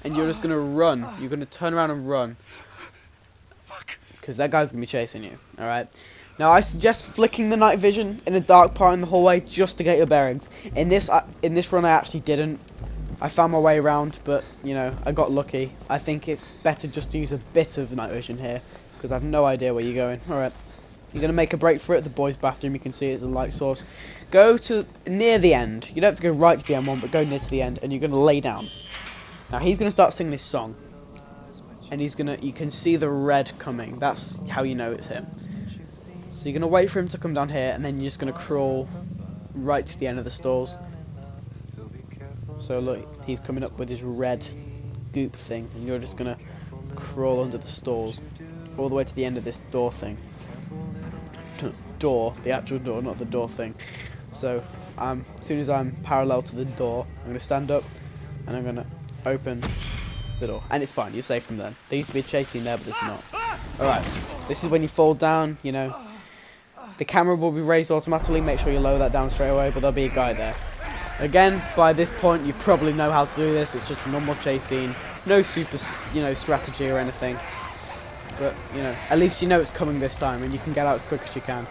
And you're just going to run. You're going to turn around and run. Because that guy's going to be chasing you, alright? Now I suggest flicking the night vision in a dark part in the hallway just to get your bearings. In this run I actually didn't. I found my way around, but you know, I got lucky. I think it's better just to use a bit of night vision here, because I have no idea where you're going. Alright, you're going to make a break for it, the boys' bathroom, you can see it's a light source. Go to near the end. You don't have to go right to the end one, but go near to the end, and you're going to lay down. Now he's going to start singing his song. And you can see the red coming. That's how you know it's him. So you're going to wait for him to come down here, and then you're just going to crawl right to the end of the stalls. So look, he's coming up with his red goop thing, and you're just going to crawl under the stalls, all the way to the end of this door thing. Door, the actual door, not the door thing. So as soon as I'm parallel to the door, I'm going to stand up, and I'm going to open the door. And it's fine, you're safe from then. There used to be a chase scene there, but there's not. Alright. This is when you fall down, you know. The camera will be raised automatically, make sure you lower that down straight away, but there'll be a guy there. Again, by this point, you probably know how to do this. It's just a normal chase scene. No super, you know, strategy or anything. But, you know, at least you know it's coming this time, and you can get out as quick as you can.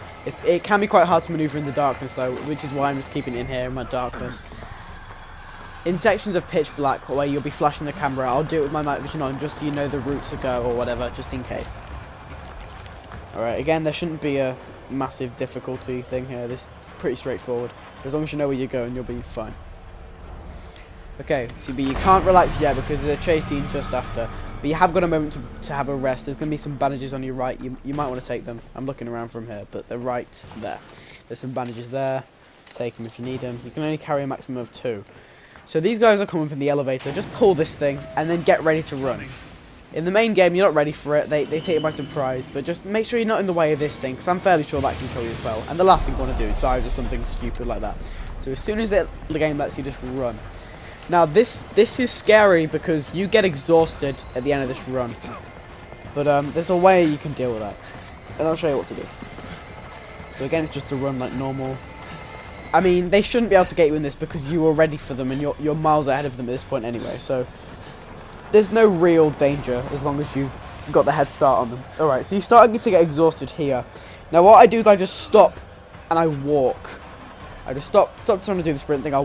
It can be quite hard to maneuver in the darkness, though, which is why I'm just keeping it in here in my darkness. In sections of pitch black, where you'll be flashing the camera, I'll do it with my night vision on, just so you know the route to go, or whatever, just in case. Alright, again, there shouldn't be a massive difficulty thing here. This is pretty straightforward. As long as you know where you're going, you'll be fine. Okay, see, but you can't relax yet because there's a chase scene just after. But you have got a moment to have a rest. There's going to be some bandages on your right. You might want to take them. I'm looking around from here, but they're right there. There's some bandages there. Take them if you need them. You can only carry a maximum of 2. So these guys are coming from the elevator. Just pull this thing and then get ready to run. In the main game, you're not ready for it. They take you by surprise, but just make sure you're not in the way of this thing, because I'm fairly sure that can kill you as well. And the last thing you want to do is dive to something stupid like that. So as soon as the game lets you, just run. Now this is scary because you get exhausted at the end of this run. But there's a way you can deal with that, and I'll show you what to do. So again, it's just to run like normal. I mean, they shouldn't be able to get you in this because you were ready for them, and you're miles ahead of them at this point anyway. So there's no real danger as long as you've got the head start on them. Alright, so you're starting to get exhausted here. Now what I do is I just stop and I walk. I just stop trying to do the sprint thing. I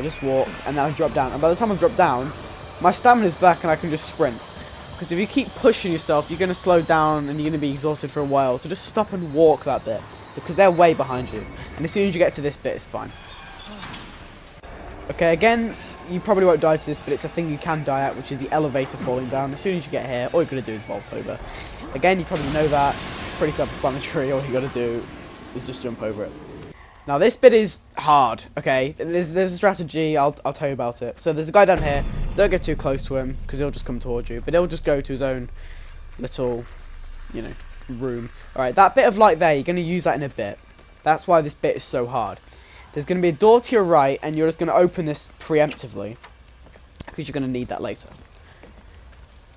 just walk and then I drop down. And by the time I drop down, my stamina's back and I can just sprint. Because if you keep pushing yourself, you're going to slow down and you're going to be exhausted for a while. So just stop and walk that bit, because they're way behind you. And as soon as you get to this bit, it's fine. Okay, again, you probably won't die to this, but it's a thing you can die at, which is the elevator falling down. As soon as you get here, all you're going to do is vault over. Again, you probably know that. Pretty self-explanatory. All you got to do is just jump over it. Now, this bit is hard, okay? There's a strategy. I'll tell you about it. So there's a guy down here. Don't get too close to him, because he'll just come towards you. But he'll just go to his own little, you know, room. Alright, that bit of light there, you're going to use that in a bit. That's why this bit is so hard. There's going to be a door to your right, and you're just going to open this preemptively, because you're going to need that later.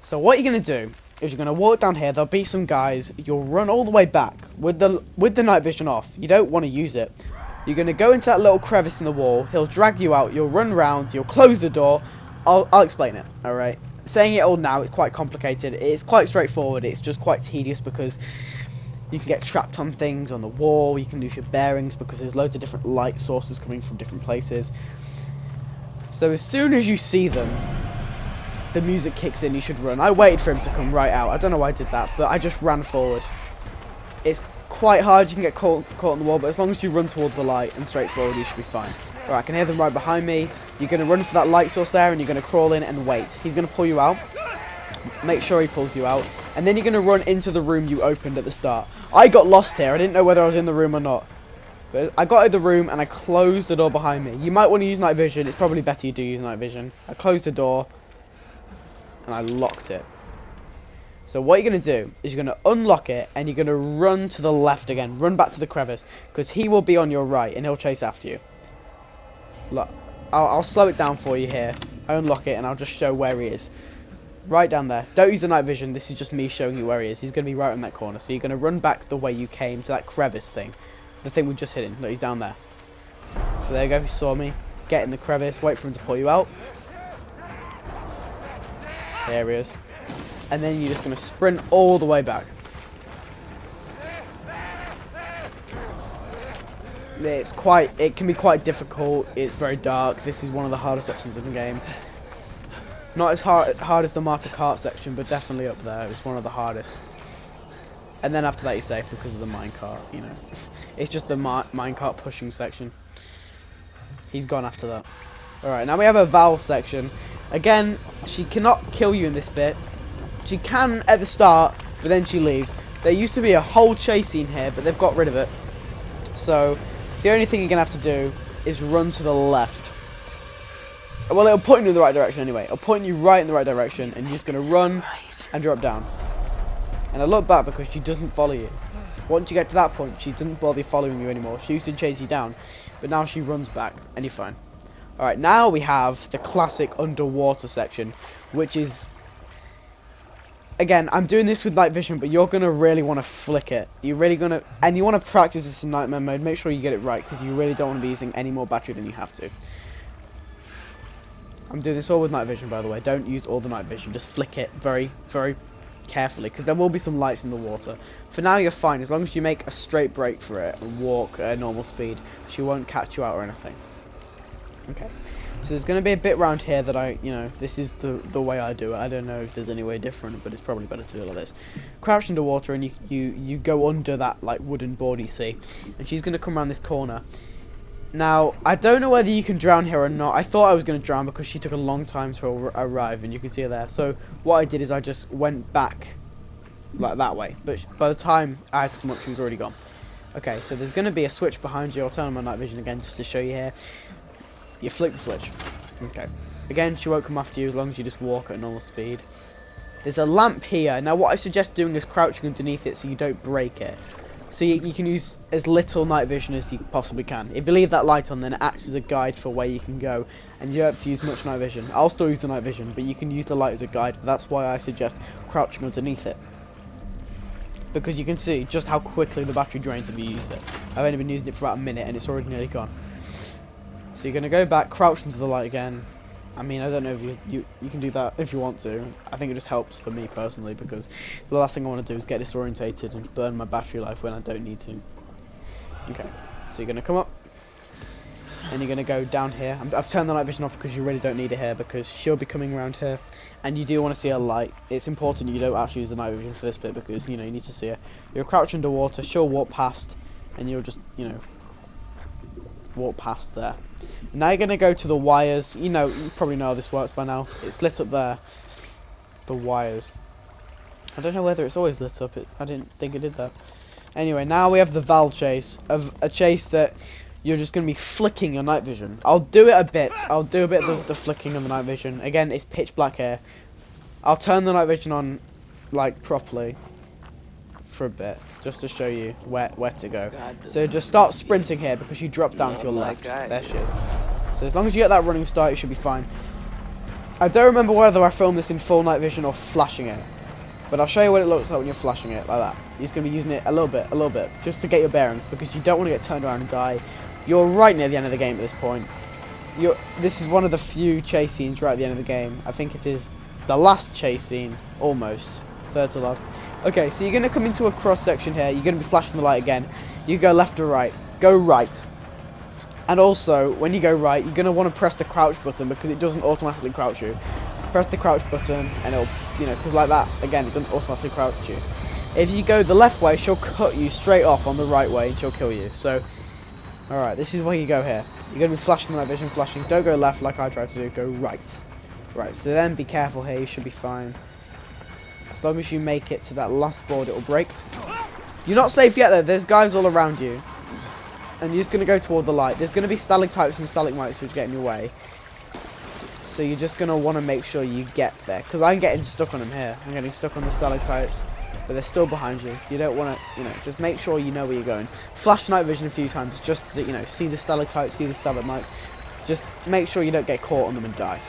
So what you're going to do is you're going to walk down here. There'll be some guys. You'll run all the way back with the night vision off. You don't want to use it. You're going to go into that little crevice in the wall. He'll drag you out. You'll run round. You'll close the door. I'll explain it. All right. Saying it all now is quite complicated. It's quite straightforward. It's just quite tedious because you can get trapped on things on the wall. You can lose your bearings because there's loads of different light sources coming from different places. So as soon as you see them, the music kicks in. You should run. I waited for him to come right out. I don't know why I did that, but I just ran forward. It's quite hard. You can get caught on the wall, but as long as you run toward the light and straight forward, you should be fine. Alright, I can hear them right behind me. You're going to run for that light source there, and you're going to crawl in and wait. He's going to pull you out. Make sure he pulls you out. And then you're going to run into the room you opened at the start. I got lost here. I didn't know whether I was in the room or not. But I got in the room, and I closed the door behind me. You might want to use night vision. It's probably better you do use night vision. I closed the door, and I locked it. So what you're going to do is you're going to unlock it, and you're going to run to the left again. Run back to the crevice, because he will be on your right, and he'll chase after you. Look, I'll slow it down for you here. I unlock it, and I'll just show where he is. Right down there. Don't use the night vision. This is just me showing you where he is. He's going to be right in that corner. So you're going to run back the way you came to that crevice thing. The thing we just hit in. Look, he's down there. So there you go. You saw me. Get in the crevice. Wait for him to pull you out. There he is. And then you're just going to sprint all the way back. It can be quite difficult. It's very dark. This is one of the hardest sections of the game. Not as hard as the Martyr Cart section, but definitely up there. It's one of the hardest. And then after that you're safe because of the minecart, you know. It's just the minecart pushing section. He's gone after that. Alright, now we have a Val section. Again, she cannot kill you in this bit. She can at the start, but then she leaves. There used to be a whole chase scene here, but they've got rid of it. So the only thing you're going to have to do is run to the left. Well, it'll point you in the right direction anyway. It'll point you right in the right direction, and you're just going to run and drop down. And I look back because she doesn't follow you. Once you get to that point, she doesn't bother following you anymore. She used to chase you down, but now she runs back, and you're fine. Alright, now we have the classic underwater section, which is again, I'm doing this with night vision, but you're gonna really want to flick it. You're really gonna, and you want to practice this in nightmare mode. Make sure you get it right, because you really don't want to be using any more battery than you have to. I'm doing this all with night vision, by the way. Don't use all the night vision. Just flick it very, very carefully, because there will be some lights in the water. For now, you're fine, as long as you make a straight break for it and walk at a normal speed. She won't catch you out or anything. Okay. So there's going to be a bit round here that this is the way I do it. I don't know if there's any way different, but it's probably better to do it like this. Crouch underwater, and you go under that like wooden board you see, and she's going to come around this corner. Now, I don't know whether you can drown here or not. I thought I was going to drown because she took a long time to arrive, and you can see her there. So what I did is I just went back like that way, but by the time I had to come up, she was already gone. Okay, so there's going to be a switch behind you. I'll turn on my night vision again just to show you here. You flick the switch. Okay. Again, she won't come after you as long as you just walk at normal speed. There's a lamp here. Now, what I suggest doing is crouching underneath it so you don't break it. So you can use as little night vision as you possibly can. If you leave that light on, then it acts as a guide for where you can go, and you don't have to use much night vision. I'll still use the night vision, but you can use the light as a guide. That's why I suggest crouching underneath it, because you can see just how quickly the battery drains if you use it. I've only been using it for about a minute, and it's already nearly gone. So you're going to go back, crouch into the light again. I mean, I don't know if you can do that if you want to. I think it just helps for me personally, because the last thing I want to do is get disorientated and burn my battery life when I don't need to. Okay, so you're going to come up, and you're going to go down here. I've turned the night vision off because you really don't need it here, because she'll be coming around here, and you do want to see her light. It's important you don't actually use the night vision for this bit, because, you need to see her. You'll crouch underwater, she'll walk past, and you'll just, walk past there. Now you're going to go to the wires. You probably know how this works by now. It's lit up there. The wires. I don't know whether it's always lit up. I didn't think it did that. Anyway, now we have the Val chase. Of a chase that you're just going to be flicking your night vision. I'll do it a bit. I'll do a bit of the flicking of the night vision. Again, it's pitch black here. I'll turn the night vision on, like, properly for a bit, just to show you where to go. So just start sprinting here, because you drop down to your left. There she is. So as long as you get that running start, you should be fine. I don't remember whether I filmed this in full night vision or flashing it, but I'll show you what it looks like when you're flashing it, like that. You're just going to be using it a little bit, just to get your bearings, because you don't want to get turned around and die. You're right near the end of the game at this point. This is one of the few chase scenes right at the end of the game. I think it is the last chase scene, almost. Third to last. Okay, so you're going to come into a cross section here. You're going to be flashing the light again. You go left or right. Go right. And also, when you go right, you're going to want to press the crouch button, because it doesn't automatically crouch you. Press the crouch button, and it'll, because like that, again, it doesn't automatically crouch you. If you go the left way, she'll cut you straight off on the right way, and she'll kill you. So, alright, this is where you go here. You're going to be flashing the night vision, flashing. Don't go left like I tried to do. Go right. Right, so then be careful here. You should be fine. As long as you make it to that last board, it will break. You're not safe yet, though. There's guys all around you. And you're just going to go toward the light. There's going to be stalactites and stalagmites which get in your way. So you're just going to want to make sure you get there. Because I'm getting stuck on them here. I'm getting stuck on the stalactites. But they're still behind you. So you don't want to, just make sure you know where you're going. Flash night vision a few times just to, see the stalactites, see the stalagmites. Just make sure you don't get caught on them and die.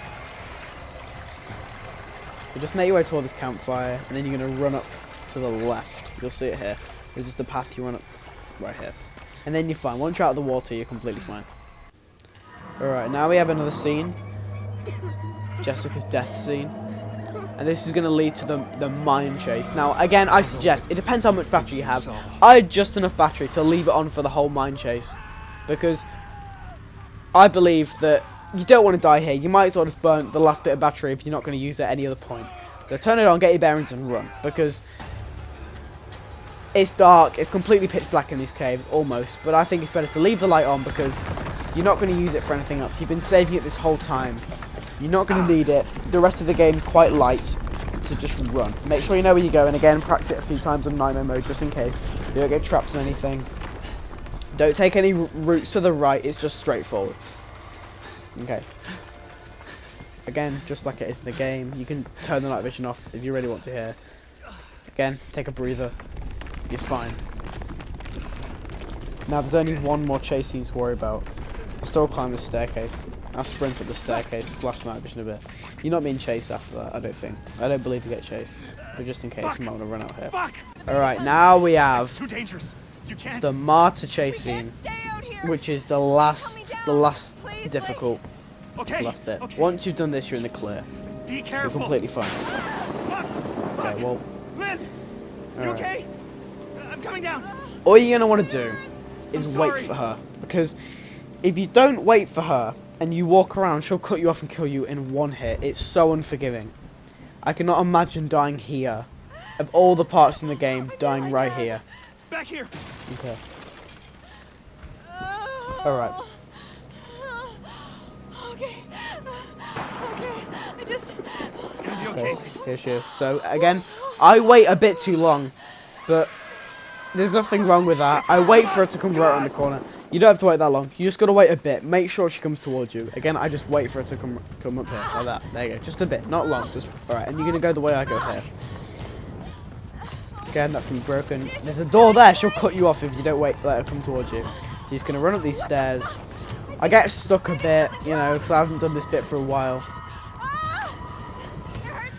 So just make your way toward this campfire, and then you're going to run up to the left. You'll see it here. There's just a path you run up right here. And then you're fine. Once you're out of the water, you're completely fine. Alright, now we have another scene. Jessica's death scene. And this is going to lead to the mine chase. Now, again, I suggest, it depends how much battery you have. I had just enough battery to leave it on for the whole mine chase. Because I believe that you don't want to die here. You might as well just burn the last bit of battery if you're not going to use it at any other point. So turn it on, get your bearings, and run. Because it's dark, it's completely pitch black in these caves, almost. But I think it's better to leave the light on, because you're not going to use it for anything else. You've been saving it this whole time. You're not going to need it. The rest of the game is quite light, so just run. Make sure you know where you go, and again, practice it a few times on nightmare mode, just in case you don't get trapped in anything. Don't take any routes to the right, it's just straightforward. Okay. Again, just like it is in the game, you can turn the night vision off if you really want to hear. Again, take a breather. You're fine. Now there's only one more chase scene to worry about. I'll still climb this staircase. I'll sprint up the staircase, flash night vision a bit. You're not being chased after that, I don't think. I don't believe you get chased. But just in case, you might want to run out here. Alright, now we have the martyr chase scene, which is the last difficult last bit. Once you've done this, you're in the clear. You're completely fine. Okay, well. You okay? I'm coming down. All you're gonna want to do is wait for her, because if you don't wait for her and you walk around, she'll cut you off and kill you in one hit. It's so unforgiving. I cannot imagine dying here. Of all the parts in the game, dying right here. Back here. Okay. Alright. Okay. I just... It's gonna be okay. Here she is. So, again, I wait a bit too long, but there's nothing wrong with that. I wait for her to come right around the corner. You don't have to wait that long. You just gotta wait a bit. Make sure she comes towards you. Again, I just wait for her to come up here, like that. There you go. Just a bit, not long. Just alright. And you're gonna go the way I go here. Again, that's gonna be broken. There's a door there. She'll cut you off if you don't let her come towards you. So he's gonna run up these stairs. I get stuck a bit, you know, because I haven't done this bit for a while.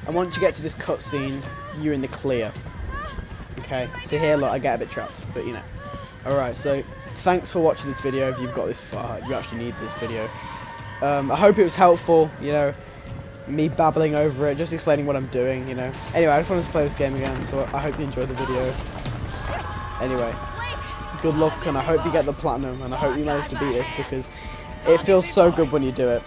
And once you get to this cutscene, you're in the clear. Okay, so here, look, I get a bit trapped, but you know. Alright, so thanks for watching this video if you've got this far, if you actually need this video. I hope it was helpful, you know, me babbling over it, just explaining what I'm doing, you know. Anyway, I just wanted to play this game again, so I hope you enjoyed the video. Anyway, good luck, and I hope you get the platinum, and I hope you manage to beat this, because it feels so good when you do it.